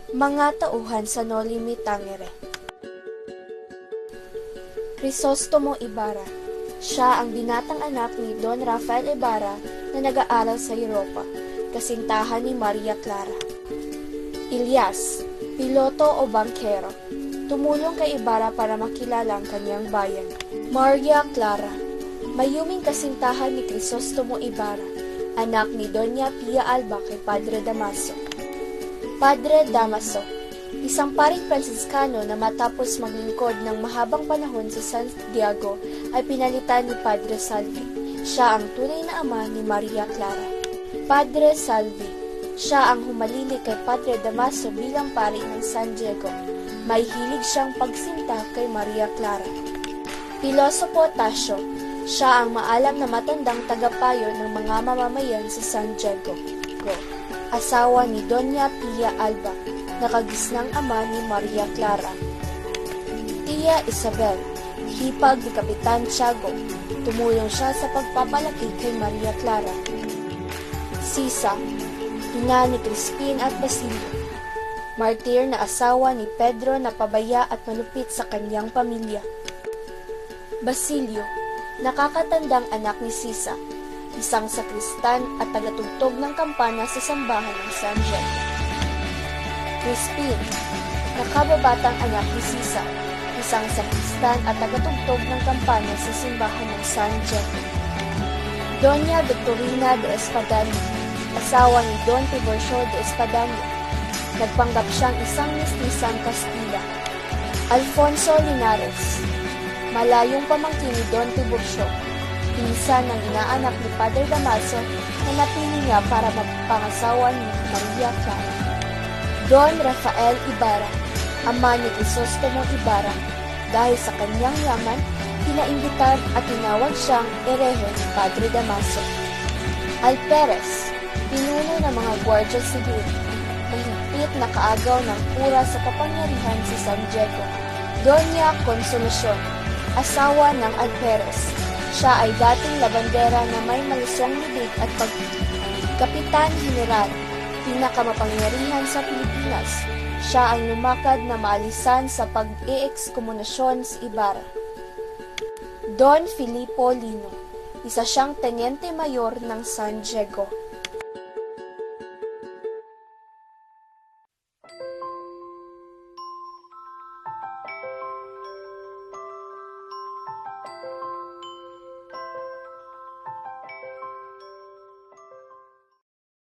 Mga tauhan sa Noli Me Tangere. Crisostomo Ibarra. Siya ang binatang anak ni Don Rafael Ibarra na nag-aaral sa Europa, kasintahan ni Maria Clara. Ilyas, piloto o bangkero. Tumulong kay Ibarra para makilala ang kanyang bayan. Maria Clara, mayuming kasintahan ni Crisostomo Ibarra, anak ni Doña Pia Alba kay Padre Damaso. Padre Damaso, isang paring Fransiskano na matapos maglingkod ng mahabang panahon sa Santiago ay pinalitan ni Padre Salvi. Siya ang tunay na ama ni Maria Clara. Padre Salvi, siya ang humalili kay Padre Damaso bilang pari ng San Diego. May hilig siyang pagsinta kay Maria Clara. Pilosopo Tasio, siya ang maalam na matandang tagapayo ng mga mamamayan sa San Diego. Asawa ni Doña Pia Alba, nakagisnang ama ni Maria Clara. Tia Isabel, hipag ni Kapitan Tiago, tumulong siya sa pagpapalaki kay Maria Clara. Sisa, ina ni Crispin at Basilio, martir na asawa ni Pedro na pabaya at malupit sa kanyang pamilya. Basilio, nakakatandang anak ni Sisa, isang sakristan at tagatugtog ng kampana sa sambahan ng San Diego. Crispin, nakababatang anak ni Sisa, isang sakristan at tagatugtog ng kampana sa simbahan ng San Diego. Doña Victorina de Espadanya, asawa ni Don Tiburcio de Espadanya, nagpanggap siyang isang mistisang Kastila. Alfonso Linares, malayong pamangkin ni Don Tiburcio, pinsan ng inaanak ni Padre Damaso na napili niya para magpangasawa ni Maria Clara. Don Rafael Ibarra, ama ni Crisostomo Ibarra, dahil sa kanyang yaman, pinaimbitan at tinawag siyang herehe ni Padre Damaso. Alperes, pinuno ng mga Guardia Civil, mahigpit na kaagaw ng pura sa kapangyarihan sa San Diego. Doña Consolacion, asawa ng Alperes, siya ay dating labandera na may maluswang bibig at Kapitan General, pinakamakapangyarihan sa Pilipinas. Siya ang lumakad na maalisan sa pag-iekskomunasyon sa Ibarra. Don Filippo Lino, isa siyang tenyente mayor ng San Diego.